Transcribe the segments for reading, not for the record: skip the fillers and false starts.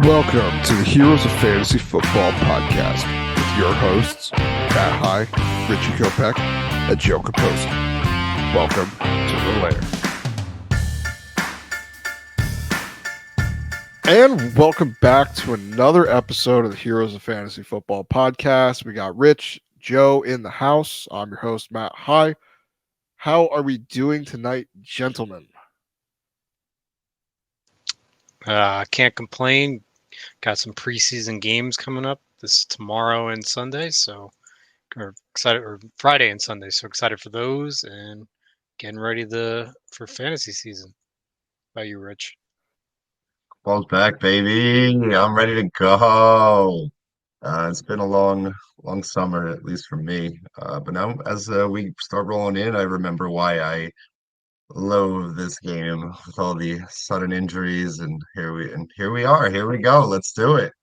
Welcome to the Heroes of Fantasy Football podcast with your hosts, Matt High, Richie Kopech, and Joe Capozzi. Welcome to the lair. And welcome back to another episode of the Heroes of Fantasy Football podcast. We got Rich, Joe in the house. I'm your host, Matt High. How are we doing tonight, gentlemen? Can't complain. Got some preseason games coming up this tomorrow and Sunday, or Friday and Sunday. So excited for those and getting ready for fantasy season. How about you, Rich? Ball's back, baby. I'm ready to go. It's been a long summer, at least for me. But now, as we start rolling in, I remember why I loathe this game with all the sudden injuries, and here we are. Here we go. Let's do it.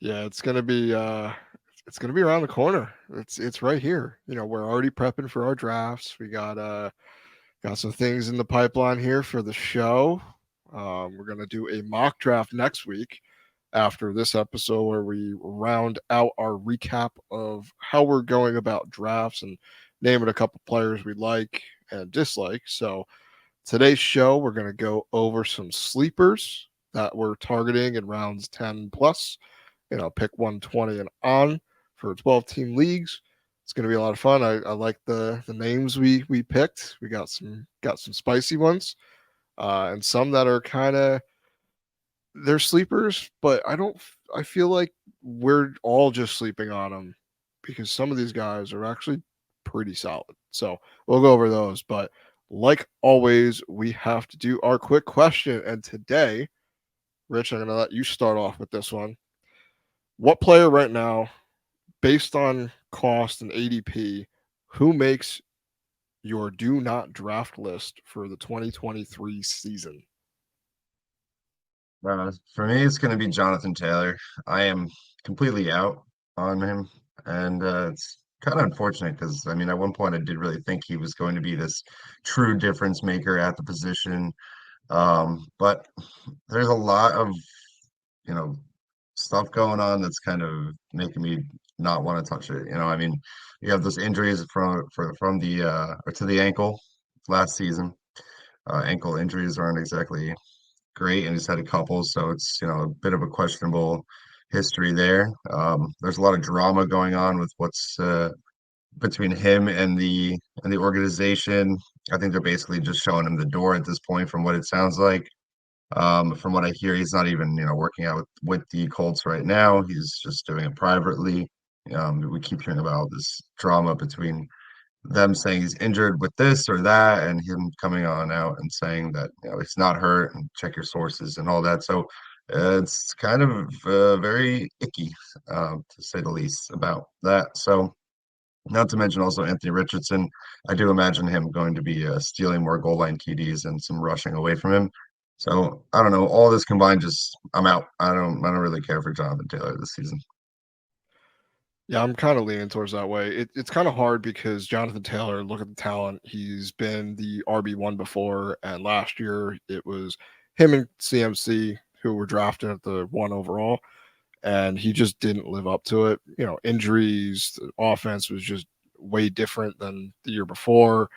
Yeah, it's gonna be around the corner. It's right here. You know, we're already prepping for our drafts. We got some things in the pipeline here for the show. We're gonna do a mock draft next week after this episode where we round out our recap of how we're going about drafts and naming a couple players we like and dislike. So today's show, we're gonna go over some sleepers that we're targeting in rounds 10 plus. Pick 120 and on for 12-team leagues. It's going to be a lot of fun. I like the names we picked. We got some spicy ones, and some that are kind of they're sleepers, but I feel like we're all just sleeping on them because some of these guys are actually pretty solid. So we'll go over those. But like always, we have to do our quick question. And today, Rich, I'm going to let you start off with this one. What player right now, based on cost and ADP, who makes your do not draft list for the 2023 season? For me, it's going to be Jonathan Taylor. I am completely out on him, and it's kind of unfortunate because I mean, at one point, I did really think he was going to be this true difference maker at the position. But there's a lot of you know stuff going on that's kind of making me not want to touch it. I mean, you have those injuries from the or to the ankle last season. Ankle injuries aren't exactly great, and he's had a couple, so it's a bit of a questionable history there. There's a lot of drama going on with what's between him and the organization. I think they're basically just showing him the door at this point, from what it sounds like. From what I hear, he's not even, working out with the Colts right now. He's just doing it privately. We keep hearing about this drama between them saying he's injured with this or that, and him coming on out and saying that he's not hurt and check your sources and all that. So it's kind of very icky, to say the least, about that. So not to mention also Anthony Richardson. I do imagine him going to be stealing more goal line TDs and some rushing away from him. So I don't know. All this combined, just I'm out. I don't really care for Jonathan Taylor this season. Yeah, I'm kind of leaning towards that way. It's kind of hard because Jonathan Taylor, look at the talent. He's been the RB1 before, and last year it was him and CMC who were drafted at the 1 overall, and he just didn't live up to it. Injuries, the offense was just way different than the year before.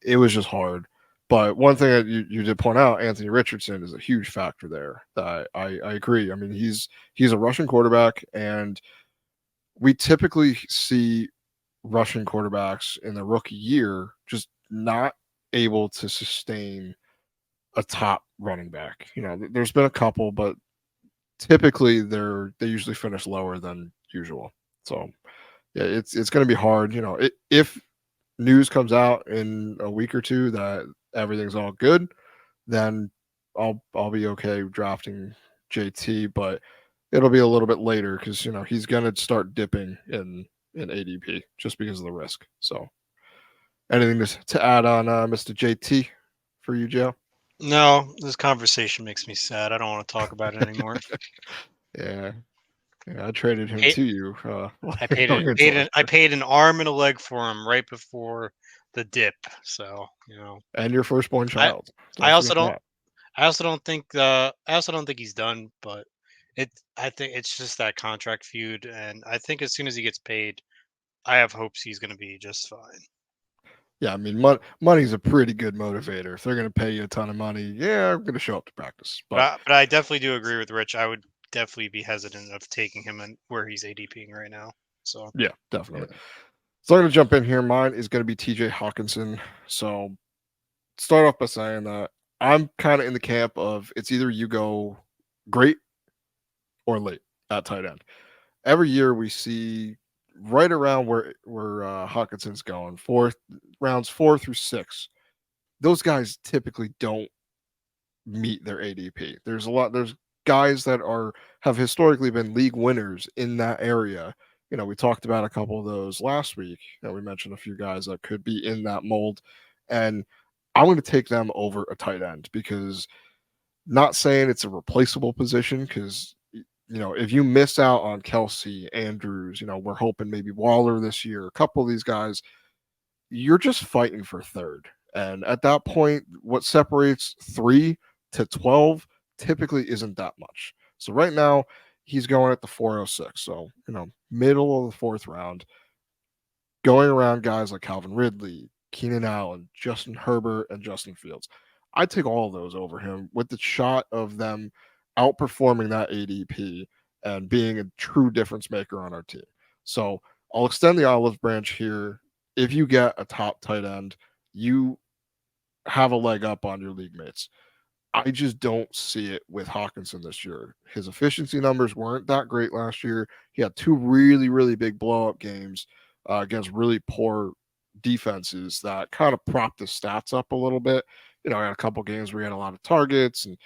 It was just hard. But one thing that you did point out, Anthony Richardson is a huge factor there. I agree. I mean, he's a Russian quarterback, and we typically see Russian quarterbacks in the rookie year just not able to sustain a top running back. There's been a couple, but typically they usually finish lower than usual. So yeah, it's going to be hard. If news comes out in a week or two that everything's all good, then I'll be okay drafting JT, but it'll be a little bit later because he's gonna start dipping in ADP just because of the risk. So, anything to add on Mr. JT for you, Joe? No, this conversation makes me sad. I don't want to talk about it anymore. Yeah, I traded him to you. I paid an arm and a leg for him right before the dip. So and your firstborn child. I also don't. I also don't think he's done, but I think it's just that contract feud, and I think as soon as he gets paid, I have hopes he's going to be just fine. Yeah, I mean, money's a pretty good motivator. If they're going to pay you a ton of money, yeah, I'm going to show up to practice. But But I definitely do agree with Rich. I would definitely be hesitant of taking him in where he's ADPing right now. So yeah, Yeah. definitely. So I'm going to jump in here. Mine is going to be TJ Hawkinson. So start off by saying that I'm kind of in the camp of it's either you go great or late at tight end. Every year we see right around where Hawkinson's going, fourth rounds 4 through 6. Those guys typically don't meet their ADP. There's guys that are have historically been league winners in that area. We talked about a couple of those last week. We mentioned a few guys that could be in that mold, and I'm going to take them over a tight end because not saying it's a replaceable position because if you miss out on Kelsey, Andrews, we're hoping maybe Waller this year, a couple of these guys, you're just fighting for third. And at that point, what separates 3 to 12 typically isn't that much. So right now, he's going at the 406. So, middle of the fourth round, going around guys like Calvin Ridley, Keenan Allen, Justin Herbert, and Justin Fields. I take all of those over him with the shot of them outperforming that ADP and being a true difference maker on our team. So I'll extend the olive branch here. If you get a top tight end, you have a leg up on your league mates. I just don't see it with Hawkinson this year. His efficiency numbers weren't that great last year. He had two really, really big blow up games against really poor defenses that kind of propped the stats up a little bit. I had a couple games where he had a lot of targets, and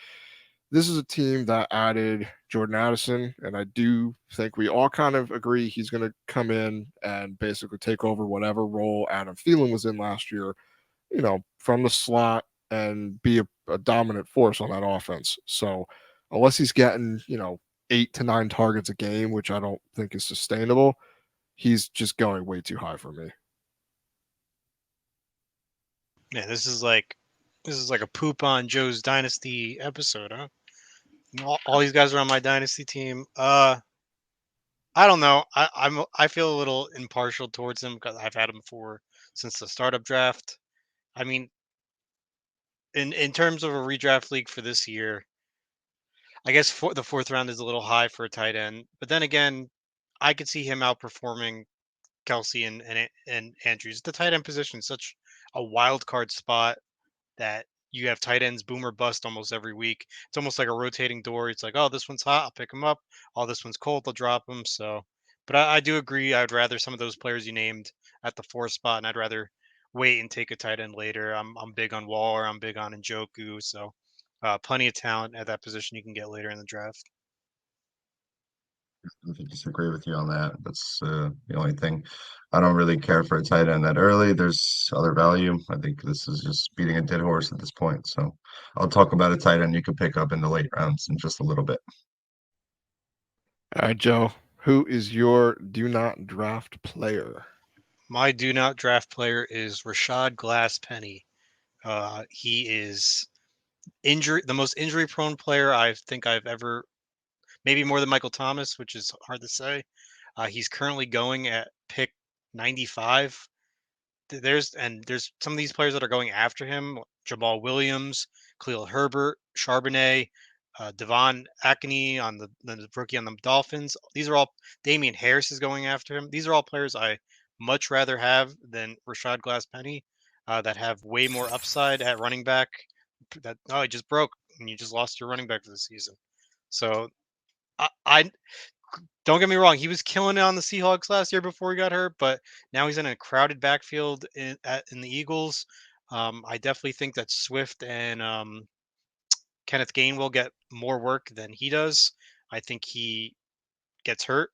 this is a team that added Jordan Addison, and I do think we all kind of agree he's going to come in and basically take over whatever role Adam Thielen was in last year, from the slot and be a dominant force on that offense. So unless he's getting, 8 to 9 targets a game, which I don't think is sustainable, he's just going way too high for me. yeah, this is like a poop on Joe's dynasty episode, huh? All these guys are on my dynasty team. I don't know. I feel a little impartial towards him because I've had him for since the startup draft. I mean, in terms of a redraft league for this year, I guess the fourth round is a little high for a tight end. But then again, I could see him outperforming Kelsey and Andrews. The tight end position is such a wild card spot that you have tight ends boom or bust almost every week. It's almost like a rotating door. It's like, oh, this one's hot, I'll pick him up. Oh, this one's cold, I'll drop him. So, but I do agree. I'd rather some of those players you named at the fourth spot, and I'd rather wait and take a tight end later. I'm big on Waller. I'm big on Njoku. So, plenty of talent at that position you can get later in the draft. I disagree with you on that. That's the only thing. I don't really care for a tight end that early. There's other value. I think this is just beating a dead horse at this point. So I'll talk about a tight end you could pick up in the late rounds in just a little bit. All right, Joe, who is your do not draft player? My do not draft player is Rashad Glass Penny. He is the most injury prone player I think I've ever, maybe more than Michael Thomas, which is hard to say. He's currently going at pick 95. There's some of these players that are going after him: Jamal Williams, Khalil Herbert, Charbonnet, Devon Akane on the rookie on the Dolphins. These are all Damian Harris is going after him. These are all players I much rather have than Rashad Glass Penny, that have way more upside at running back. That it just broke and you just lost your running back for the season. So I don't get me wrong, he was killing it on the Seahawks last year before he got hurt, but now he's in a crowded backfield in the Eagles. I definitely think that Swift and Kenneth Gainwell get more work than he does. I think he gets hurt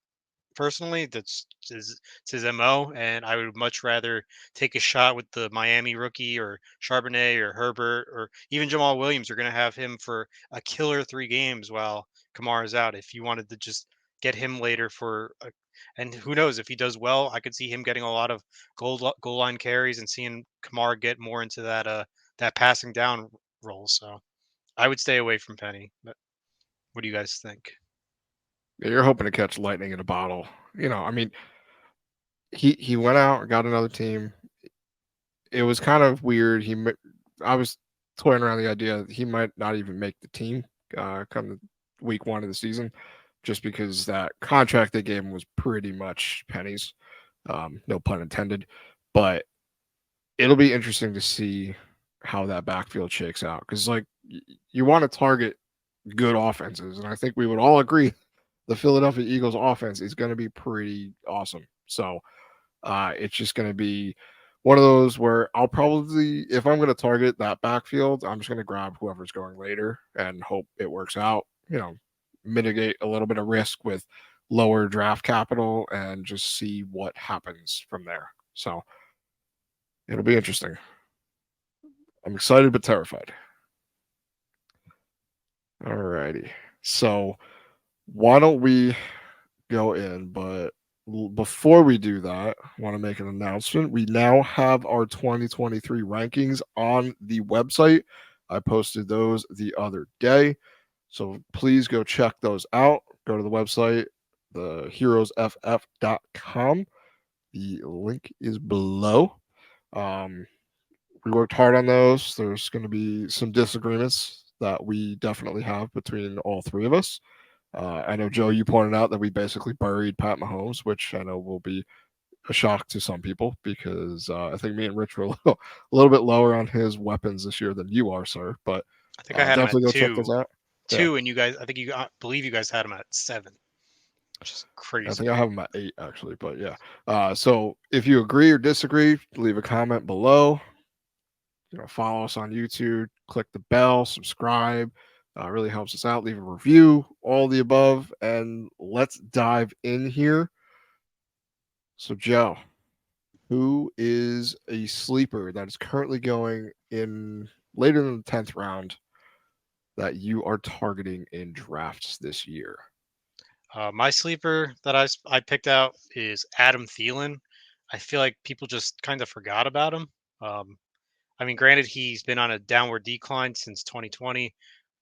personally. It's his MO, and I would much rather take a shot with the Miami rookie or Charbonnet or Herbert or even Jamal Williams. You're going to have him for a killer 3 games while Kamara's out. If you wanted to just get him later and who knows if he does well, I could see him getting a lot of goal line carries and seeing Kamara get more into that passing down role. So I would stay away from Penny. But what do you guys think? You're hoping to catch lightning in a bottle. I mean, he went out and got another team. It was kind of weird. I was toying around the idea that he might not even make the team come to week 1 of the season, just because that contract they gave him was pretty much pennies. No pun intended. But it'll be interesting to see how that backfield shakes out, because like you want to target good offenses, and I think we would all agree the Philadelphia Eagles offense is going to be pretty awesome. So it's just going to be one of those where I'll probably, if I'm going to target that backfield, I'm just going to grab whoever's going later and hope it works out. Mitigate a little bit of risk with lower draft capital and just see what happens from there. So it'll be interesting. I'm excited but terrified. All righty. So why don't we go in? But before we do that, I want to make an announcement. We now have our 2023 rankings on the website. I posted those the other day. So please go check those out. Go to the website, theheroesff.com. The link is below. Um, we worked hard on those. There's going to be some disagreements that we definitely have between all three of us. I know, Joe, you pointed out that we basically buried Pat Mahomes, which I know will be a shock to some people, because I think me and Rich were a little bit lower on his weapons this year than you are, sir. But I think I had him at definitely go check those out. Yeah, two, and you guys. I think you believe you guys had him at 7, which is I crazy. think I have him at 8 actually. But yeah, so if you agree or disagree, leave a comment below. Follow us on YouTube, click the bell, subscribe. Really helps us out. Leave a review, all the above, and let's dive in here. So, Joe, who is a sleeper that is currently going in later than the 10th round that you are targeting in drafts this year? My sleeper that I picked out is Adam Thielen. I feel like people just kind of forgot about him. Um, I mean, granted, he's been on a downward decline since 2020.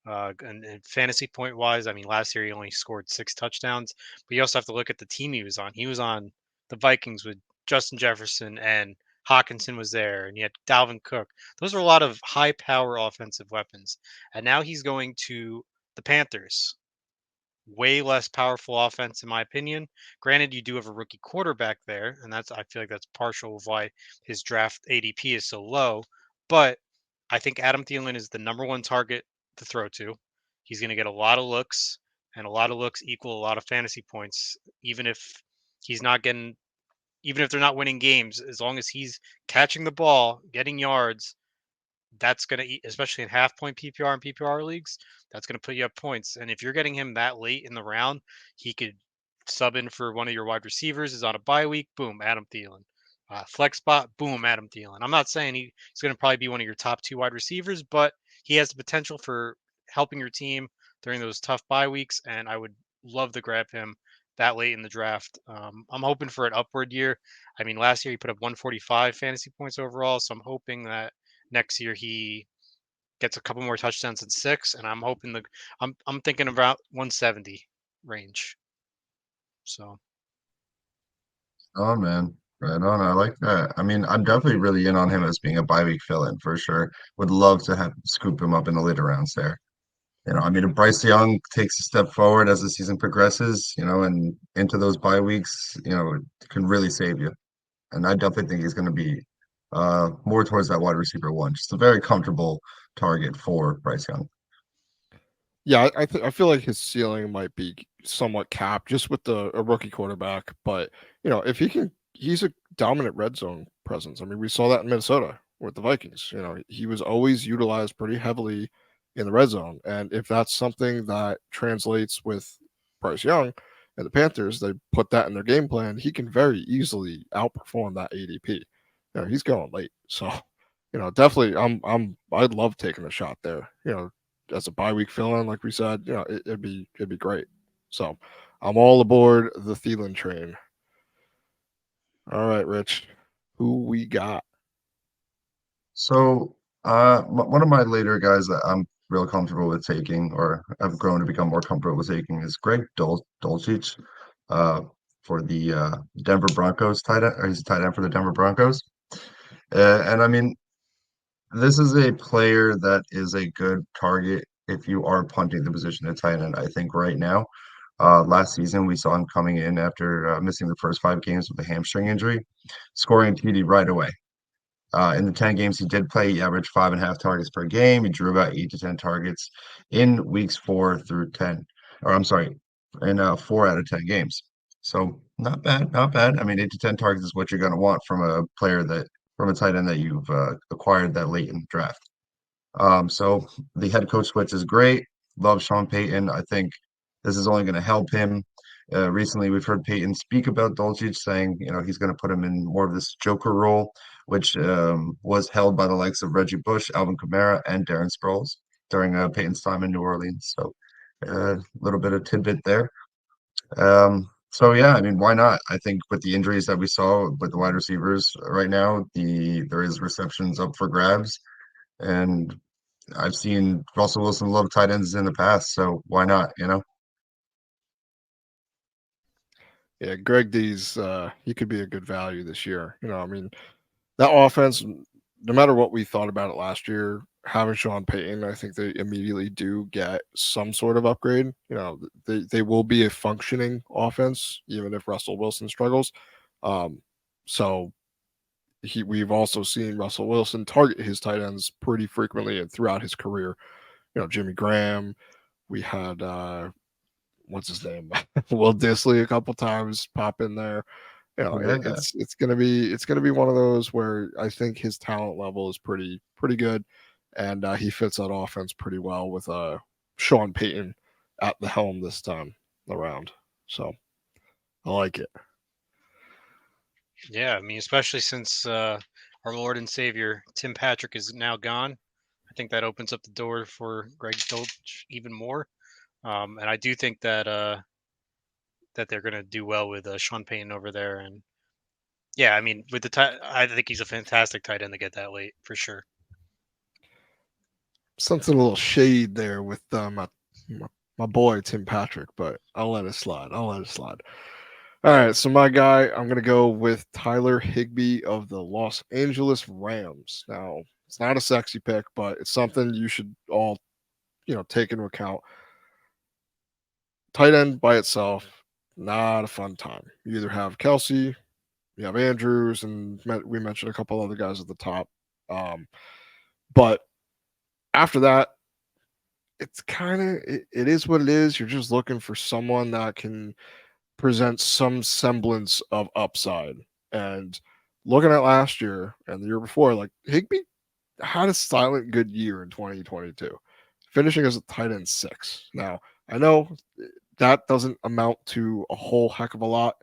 And fantasy point wise, I mean, last year he only scored 6 touchdowns, but you also have to look at the team he was on. He was on the Vikings with Justin Jefferson, and Hawkinson was there, and you had Dalvin Cook. Those are a lot of high power offensive weapons. And now he's going to the Panthers. Way less powerful offense, in my opinion. Granted, you do have a rookie quarterback there, and I feel like that's partial of why his draft ADP is so low. But I think Adam Thielen is the number one target to throw to. He's going to get a lot of looks, and a lot of looks equal a lot of fantasy points, even if he's not getting, even if they're not winning games. As long as he's catching the ball, getting yards, that's going to eat, especially in half point PPR and PPR leagues, that's going to put you up points. And if you're getting him that late in the round, he could sub in for one of your wide receivers, is on a bye week, boom, Adam Thielen. Flex spot, boom, Adam Thielen. I'm not saying he's going to probably be one of your top 2 wide receivers, but he has the potential for helping your team during those tough bye weeks. And I would love to grab him that late in the draft. I'm hoping for an upward year. I mean, last year he put up 145 fantasy points overall, so I'm hoping that next year he gets a couple more touchdowns than 6, and I'm hoping I'm thinking about 170 range. So Oh man, right on. I like that. I mean, I'm definitely really in on him as being a bye week fill-in for sure. Would love to have scoop him up in the later rounds there. I mean, if Bryce Young takes a step forward as the season progresses, and into those bye weeks, it can really save you. And I definitely think he's going to be more towards that wide receiver one. Just a very comfortable target for Bryce Young. Yeah, I feel like his ceiling might be somewhat capped just with a rookie quarterback. But if he's a dominant red zone presence. I mean, we saw that in Minnesota with the Vikings. He was always utilized pretty heavily in the red zone, and if that's something that translates with Bryce Young and the Panthers, they put that in their game plan. He can very easily outperform that ADP. He's going late, so definitely, I'd love taking a shot there. As a bye week fill in, like we said, it'd be great. So I'm all aboard the Thielen train. All right, Rich, who we got? So, one of my later guys that I'm real comfortable with taking, or I've grown to become more comfortable with taking, is Greg Dulcich uh, for the Denver Broncos tight end. Or he's a tight end for the Denver Broncos. And I mean, this is a player that is a good target if you are punting the position at tight end. I think right now, last season we saw him coming in after missing the first 5 games with a hamstring injury, scoring a TD right away. In the 10 games he did play, he averaged 5.5 targets per game. He drew about 8 to 10 targets in weeks 4 through 10, or I'm sorry, in 4 out of 10 games. So not bad, not bad. I mean, 8 to 10 targets is what you're going to want from a player that from a tight end that you've acquired that late in the draft. So the head coach switch is great. Love Sean Payton. I think this is only going to help him. Recently, we've heard Payton speak about Dolcic, saying he's going to put him in more of this Joker role, which was held by the likes of Reggie Bush, Alvin Kamara, and Darren Sproles during Payton's time in New Orleans. So a little bit of tidbit there. So yeah, I mean, why not? I think with the injuries that we saw with the wide receivers right now, there is receptions up for grabs, and I've seen Russell Wilson love tight ends in the past, so why not? Yeah, Greg D's he could be a good value this year. I mean, that offense, no matter what we thought about it last year, having Sean Payton, I think they immediately do get some sort of upgrade. They will be a functioning offense, even if Russell Wilson struggles. Um, so we've also seen Russell Wilson target his tight ends pretty frequently and throughout his career. Jimmy Graham. We had what's his name, Will Disley a couple times pop in there. Yeah, yeah. It's gonna be one of those where I think his talent level is pretty good, and he fits that offense pretty well with Sean Payton at the helm this time around. So I like it. Yeah, I mean, especially since our Lord and Savior Tim Patrick is now gone. I think that opens up the door for Greg Dolch even more. And I do think that they're going to do well with Sean Payton over there. And yeah, I mean, with the tight, I think he's a fantastic tight end to get that late for sure. Something a little shade there with my boy Tim Patrick, but I'll let it slide. I'll let it slide. All right, so my guy, I'm gonna go with Tyler Higbee of the Los Angeles Rams. Now, it's not a sexy pick, but it's something you should all take into account. Tight end by itself, not a fun time. You either have Kelsey, you have Andrews, and we mentioned a couple other guys at the top. But after that, it's kind of it is what it is. You're just looking for someone that can present some semblance of upside. And looking at last year and the year before, like Higby had a silent good year in 2022, finishing as a tight end 6. Now, I know that doesn't amount to a whole heck of a lot,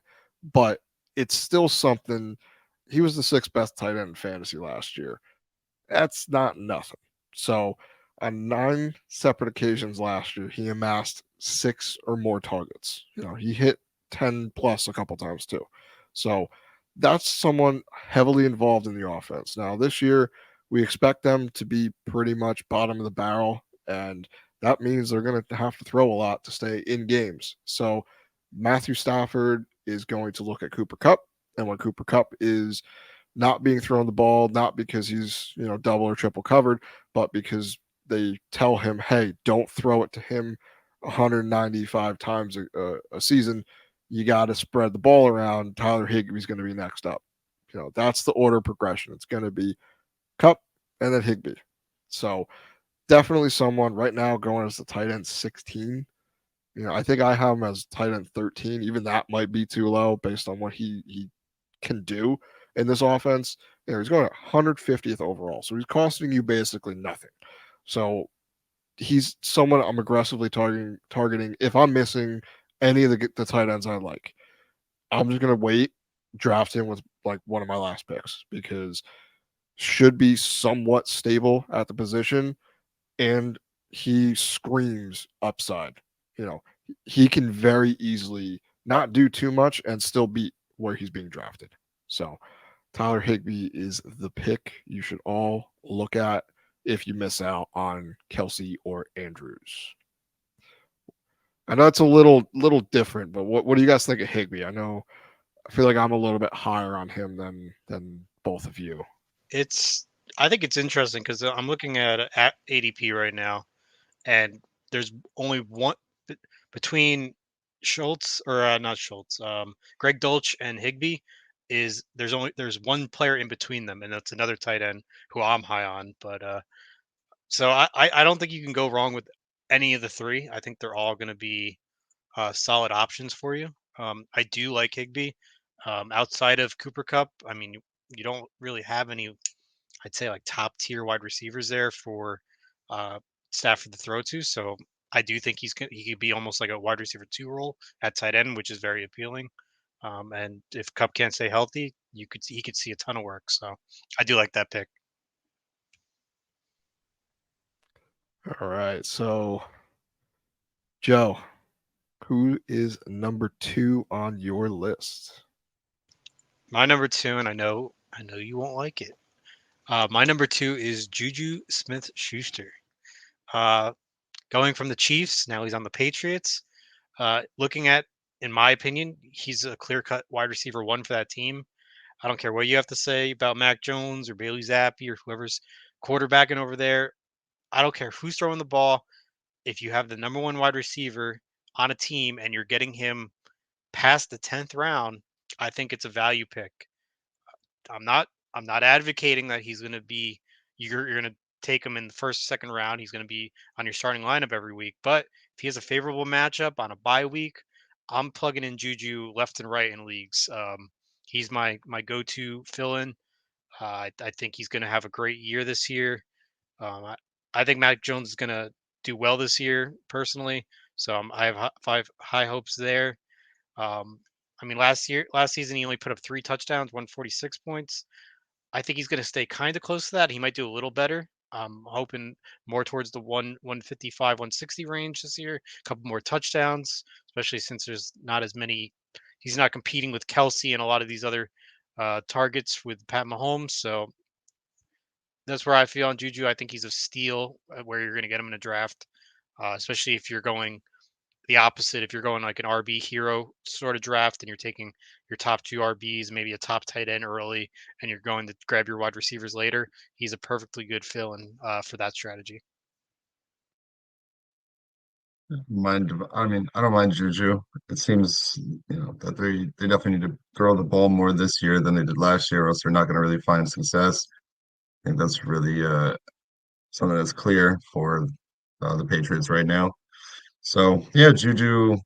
but it's still something. He was the 6th best tight end in fantasy last year. That's not nothing. So, on 9 separate occasions last year, he amassed 6 or more targets. He hit 10 plus a couple times too. So, that's someone heavily involved in the offense. Now, this year, we expect them to be pretty much bottom of the barrel, and that means they're going to have to throw a lot to stay in games. So, Matthew Stafford is going to look at Cooper Cup, and when Cooper Cup is not being thrown the ball, not because he's, double or triple covered, but because they tell him, hey, don't throw it to him 195 times a season. You got to spread the ball around. Tyler Higby's going to be next up. That's the order of progression. It's going to be Cup and then Higbee. So definitely someone right now going as the tight end 16. I think I have him as tight end 13. Even that might be too low based on what he can do in this offense. He's going 150th overall, so he's costing you basically nothing. So he's someone I'm aggressively targeting. If I'm missing any of the tight ends I like, I'm just gonna wait, draft him with like one of my last picks because should be somewhat stable at the position, and he screams upside. You know, he can very easily not do too much and still beat where he's being drafted. So Tyler Higbee is the pick you should all look at if you miss out on Kelsey or Andrews. I know it's a little different, but what do you guys think of Higby? I feel like I'm a little bit higher on him than both of you. It's I think it's interesting because I'm looking at ADP right now, and there's only one between Schultz or not Schultz, Greg Dolch and Higby. There's one player in between them, and that's another tight end who I'm high on. But so I don't think you can go wrong with any of the three. I think they're all going to be solid options for you. I do like Higby. Outside of Cooper Cup, I mean, you don't really have any, I'd say, like top tier wide receivers there for uh, Stafford to throw to. So I do think he could be almost like a wide receiver two role at tight end, which is very appealing. And if Cup can't stay healthy, he could see a ton of work. So I do like that pick. All right, so Joe, who is number 2 on your list? My number two, and I know you won't like it. My number two is Juju Smith Schuster. Uh, Going from the Chiefs, now he's on the Patriots. Looking at, in my opinion, he's a clear cut wide receiver one for that team. I don't care what you have to say about Mac Jones or Bailey Zappi or whoever's quarterbacking over there. I don't care who's throwing the ball. If you have the number one wide receiver on a team and you're getting him past the 10th round, I think it's a value pick. I'm not advocating that he's going to be you're going to take him in the first second round. He's going to be on your starting lineup every week. But if he has a favorable matchup on a bye week, I'm plugging in Juju left and right in leagues. He's my go-to fill-in. I think he's going to have a great year this year. I think Mac Jones is going to do well this year personally. So I have five high hopes there. Um, I mean, last season, he only put up 3 touchdowns, 146 points. I think he's going to stay kind of close to that. He might do a little better. I'm hoping more towards the 155, 160 range this year. A couple more touchdowns, especially since there's not as many. He's not competing with Kelsey and a lot of these other targets with Pat Mahomes. So that's where I feel on Juju. I think he's a steal where you're going to get him in a draft, especially if you're going the opposite. If you're going like an RB hero sort of draft and you're taking your top two RBs, maybe a top tight end early, and you're going to grab your wide receivers later, he's a perfectly good fill in for that strategy. I mean, I don't mind Juju. It seems, that they definitely need to throw the ball more this year than they did last year, or else they're not going to really find success. I think that's really something that's clear for the Patriots right now. So yeah, Juju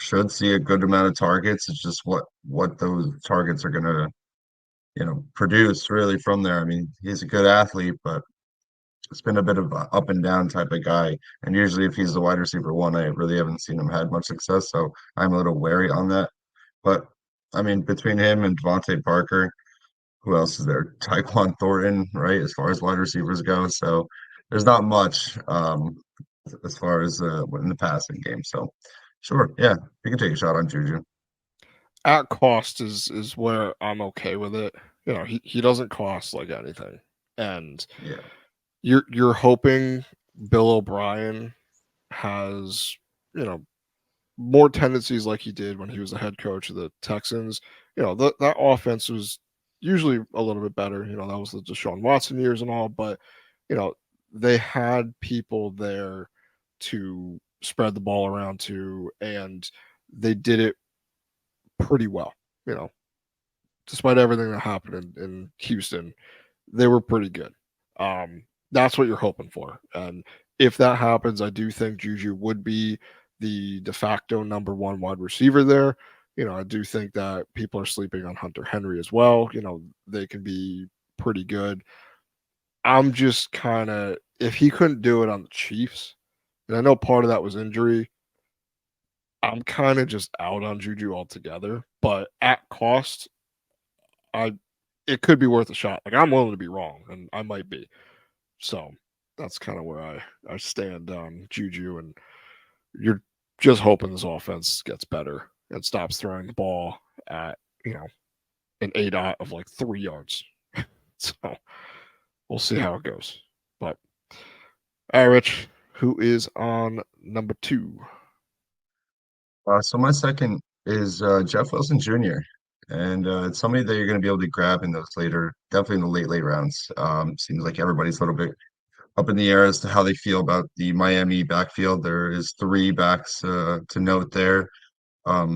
should see a good amount of targets. It's just what those targets are going to, produce really from there. I mean, he's a good athlete, but it's been a bit of a up and down type of guy. And usually, if he's the wide receiver one, I really haven't seen him had much success. So I'm a little wary on that. But I mean, between him and Devontae Parker, who else is there? Tyquan Thornton, right? As far as wide receivers go, so there's not much as far as in the passing game. So sure, yeah, you can take a shot on Juju. At cost is where I'm okay with it. He doesn't cost like anything. And Yeah, you're hoping Bill O'Brien has, you know, more tendencies like he did when he was the head coach of the Texans. That offense was usually a little bit better. That was the Deshaun Watson years and all, but you know, they had people there to spread the ball around to, and they did it pretty well. You know, despite everything that happened in Houston, they were pretty good. That's what you're hoping for. And if that happens, I do think Juju would be the de facto number one wide receiver there. I do think that people are sleeping on Hunter Henry as well. They can be pretty good. I'm just kind of, if he couldn't do it on the Chiefs, and I know part of that was injury, I'm kind of just out on Juju altogether. But at cost, I it could be worth a shot. Like, I'm willing to be wrong, and I might be. So that's kind of where I stand on Juju, and you're just hoping this offense gets better and stops throwing the ball at an ADOT of like 3 yards. So we'll see how it goes. But All right, Rich, who is on number two? So my second is Jeff Wilson Jr. And it's somebody that you're going to be able to grab in those later, definitely in the late rounds. Seems like everybody's a little bit up in the air as to how they feel about the Miami backfield. There is three backs to note there.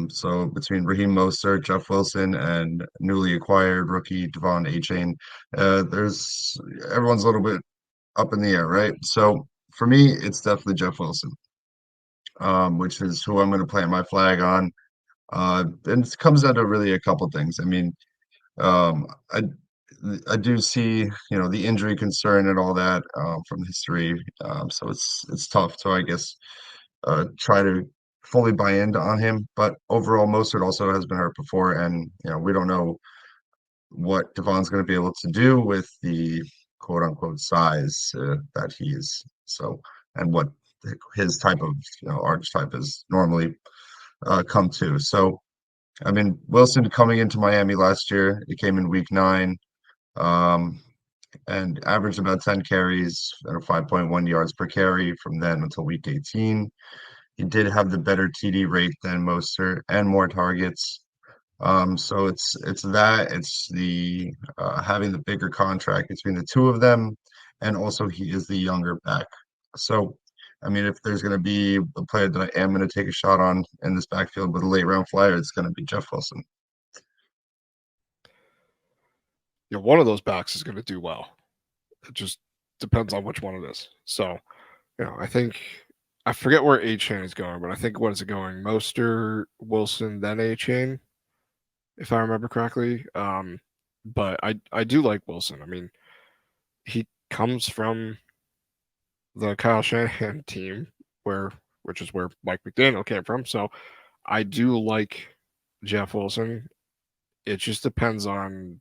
So between Raheem Mostert, Jeff Wilson, and newly acquired rookie Devon Achane, there's everyone's a little bit up in the air, right? So for me, it's definitely Jeff Wilson, which is who I'm going to plant my flag on. And it comes down to really a couple things. I mean, um, I I do see, the injury concern and all that from history. So it's tough to, I guess, try to fully buy into on him. But overall, Mostert also has been hurt before, and we don't know what Devon's going to be able to do with the quote unquote size that he is. So, and what his type of archetype is normally come to. So, I mean, Wilson coming into Miami last year, he came in week 9, um, and averaged about 10 carries and a 5.1 yards per carry from then until week 18. He did have the better TD rate than Mostert and more targets. So it's the having the bigger contract between the two of them, and also he is the younger back. So, I mean, if there's going to be a player that I am going to take a shot on in this backfield with a late round flyer, it's going to be Jeff Wilson. One of those backs is going to do well. It just depends on which one it is. So, I think I forget where A Chain is going, but I think what is it going? Moster, Wilson, then A Chain, if I remember correctly. But I do like Wilson. I mean, he comes from the Kyle Shanahan team, which is where Mike McDaniel came from. So I do like Jeff Wilson. It just depends on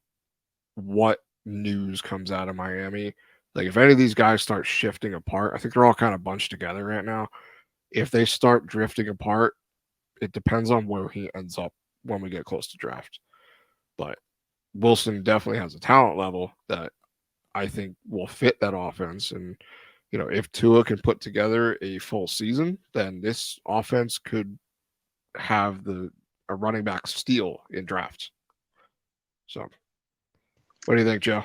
what news comes out of Miami. Like if any of these guys start shifting apart, I think they're all kind of bunched together right now. If they start drifting apart, it depends on where he ends up when we get close to draft. But Wilson definitely has a talent level that I think will fit that offense. And, if Tua can put together a full season, then this offense could have a running back steal in drafts. So, what do you think, Joe?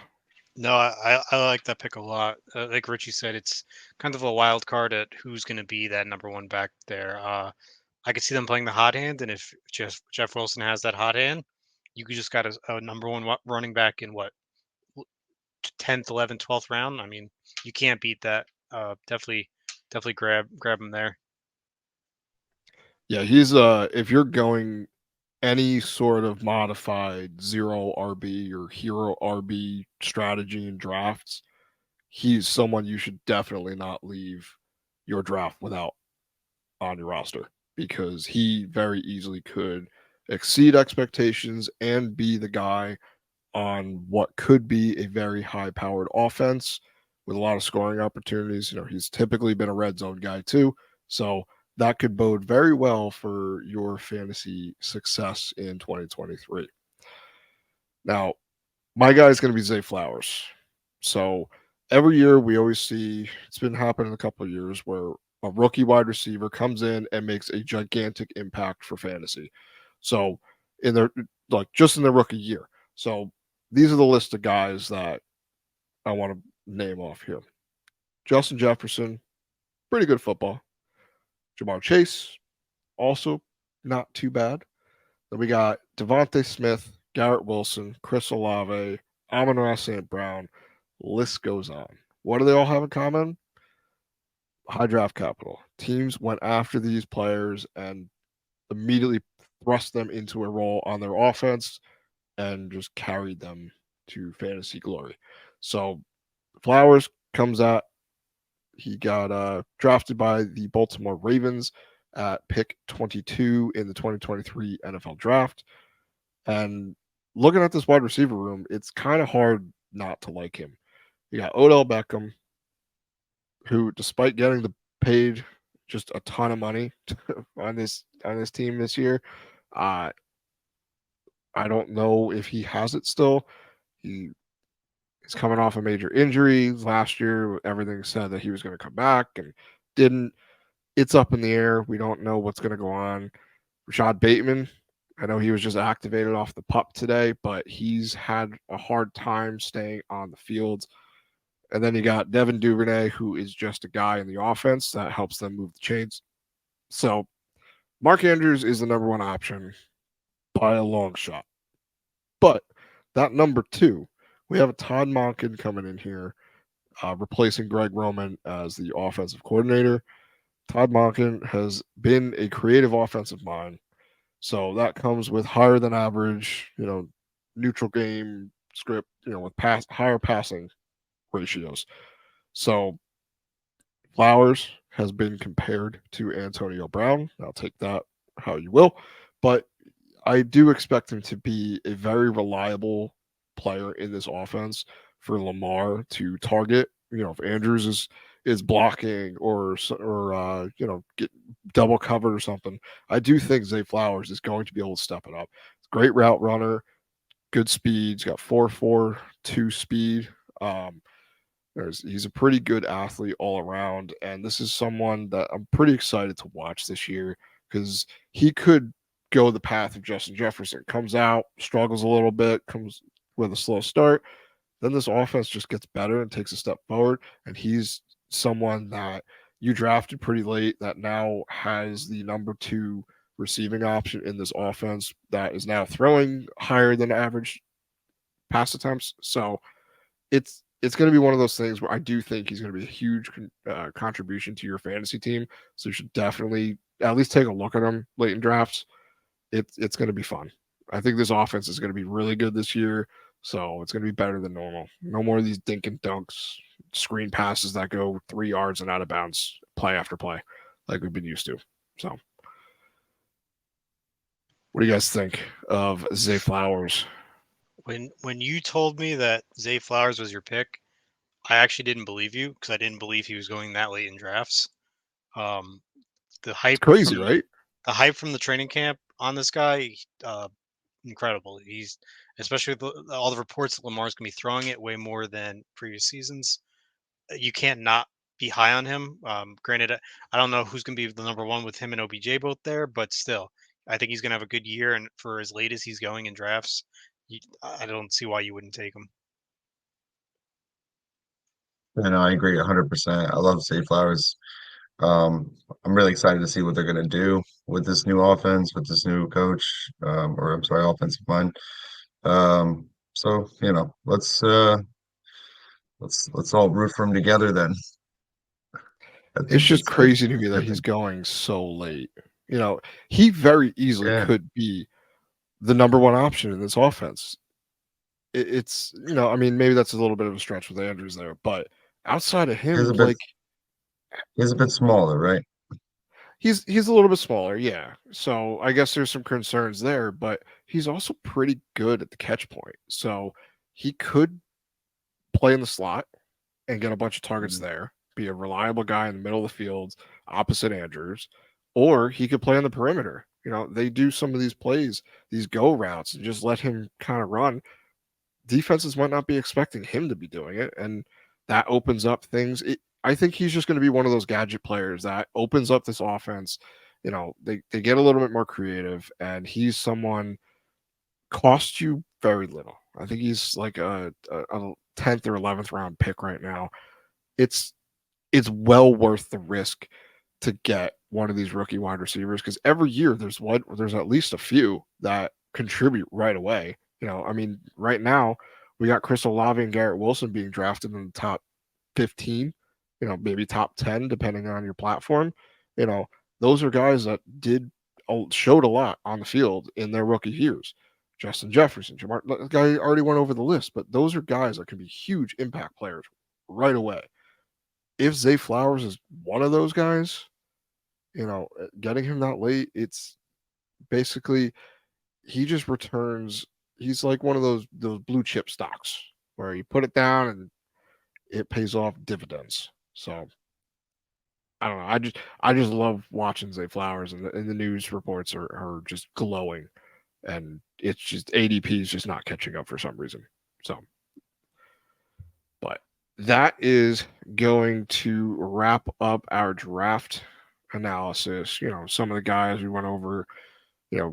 No, I like that pick a lot. Like Richie said, it's kind of a wild card at who's going to be that number one back there. I could see them playing the hot hand, and if Jeff Wilson has that hot hand, you could just got a number one running back in what 10th, 11th, 12th round. I mean, you can't beat that. Definitely grab him there. Yeah, he's if you're going any sort of modified zero RB or hero RB strategy in drafts, he's someone you should definitely not leave your draft without on your roster because he very easily could exceed expectations and be the guy on what could be a very high powered offense with a lot of scoring opportunities. He's typically been a red zone guy too. So that could bode very well for your fantasy success in 2023. Now, my guy is going to be Zay Flowers. So every year we always see it's been happening a couple of years where a rookie wide receiver comes in and makes a gigantic impact for fantasy. So in their just in their rookie year. So these are the list of guys that I want to name off here. Justin Jefferson, pretty good football. Jamar Chase, also not too bad. Then we got Devontae Smith, Garrett Wilson, Chris Olave, Amon-Ra St. Brown. List goes on. What do they all have in common? High draft capital. Teams went after these players and immediately thrust them into a role on their offense and just carried them to fantasy glory. So Flowers comes out. He got drafted by the Baltimore Ravens at pick 22 in the 2023 NFL draft. And looking at this wide receiver room, it's kind of hard not to like him. You got Odell Beckham, who, despite getting the paid just a ton of money on this team this year, uh, I don't know if he has it still. He He's coming off a major injury last year. Everything said that he was going to come back and didn't. It's up in the air. We don't know what's going to go on. Rashad Bateman, I know he was just activated off the pup today, but he's had a hard time staying on the field. And then you got Devin Duvernay, who is just a guy in the offense that helps them move the chains. So Mark Andrews is the number one option by a long shot. But that number two, we have a Todd Monken coming in here, replacing Greg Roman as the offensive coordinator. Todd Monken has been a creative offensive mind. So that comes with higher than average, neutral game script, with higher passing ratios. So Flowers has been compared to Antonio Brown. I'll take that how you will, but I do expect him to be a very reliable player in this offense for Lamar to target. If Andrews is blocking or get double covered or something, I do think Zay Flowers is going to be able to step it up. Great route runner, good speed. He's got 4.42 speed. Um, he's a pretty good athlete all around, and this is someone that I'm pretty excited to watch this year because he could go the path of Justin Jefferson. Comes out, struggles a little bit, comes with a slow start. Then this offense just gets better and takes a step forward, and he's someone that you drafted pretty late that now has the number two receiving option in this offense that is now throwing higher than average pass attempts. So it's going to be one of those things where I do think he's going to be a huge contribution to your fantasy team. So you should definitely at least take a look at him late in drafts. It's going to be fun. I think this offense is going to be really good this year. So it's going to be better than normal. No more of these dink and dunks, screen passes that go 3 yards and out of bounds, play after play, like we've been used to. So, what do you guys think of Zay Flowers? When you told me that Zay Flowers was your pick, I actually didn't believe you because I didn't believe he was going that late in drafts. Um, the It's hype crazy, from right? the hype from the training camp on this guy, incredible. He's especially with all the reports that Lamar's going to be throwing it way more than previous seasons. You can't not be high on him. Granted, I don't know who's going to be the number one with him and OBJ both there, but still, I think he's going to have a good year. And for as late as he's going in drafts, I don't see why you wouldn't take him. And I agree 100%. I love Zay Flowers. I'm really excited to see what they're going to do with this new offense, with this new coach, or I'm sorry, offensive mind. So let's all root for him together then. I It's think just it's crazy to me that he's different. going so late. He very easily Yeah, could be the number one option in this offense. I mean, maybe that's a little bit of a stretch with Andrews there, but outside of he's him, a bit like he's a bit smaller, right? he's a little bit smaller, yeah. So I guess there's some concerns there, but he's also pretty good at the catch point. So he could play in the slot and get a bunch of targets Mhm. there, be a reliable guy in the middle of the field opposite Andrews, or he could play on the perimeter. They do some of these plays, these go routes, and just let him kind of run. Defenses might not be expecting him to be doing it, and that opens up things. I think he's just going to be one of those gadget players that opens up this offense. They get a little bit more creative, and he's someone costs you very little. I think he's like a 10th or 11th round pick right now. It's it's well worth the risk to get one of these rookie wide receivers because every year there's at least a few that contribute right away. I mean, right now we got Chris Olave and Garrett Wilson being drafted in the top 15, maybe top 10 depending on your platform. You know, those are guys that showed a lot on the field in their rookie years. Justin Jefferson, Jamar, the guy already went over the list, but those are guys that can be huge impact players right away. If Zay Flowers is one of those guys, getting him that late, it's basically he just returns. He's like one of those blue chip stocks where you put it down and it pays off dividends. So I don't know. I just love watching Zay Flowers, and the news reports are just glowing, and it's just ADP is just not catching up for some reason. So that is going to wrap up our draft analysis. Some of the guys we went over,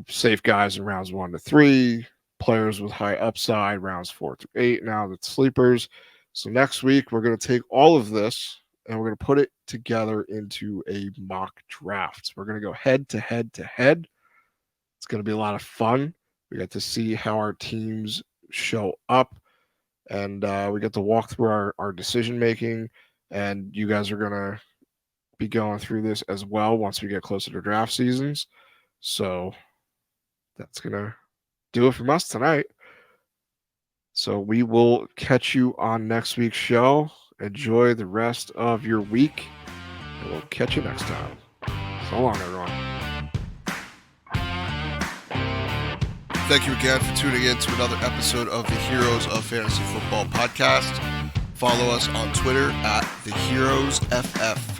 safe guys in rounds 1 to 3, players with high upside rounds 4 through 8. Now that's sleepers. So next week we're going to take all of this and we're going to put it together into a mock draft. We're going to go head to head to head. It's going to be a lot of fun. We get to see how our teams show up, and we get to walk through our decision making. And you guys are going to be going through this as well once we get closer to draft seasons. So that's going to do it from us tonight. So we will catch you on next week's show. Enjoy the rest of your week, and we'll catch you next time. So long, everyone. Thank you again for tuning in to another episode of the Heroes of Fantasy Football podcast. Follow us on Twitter at TheHeroesFF.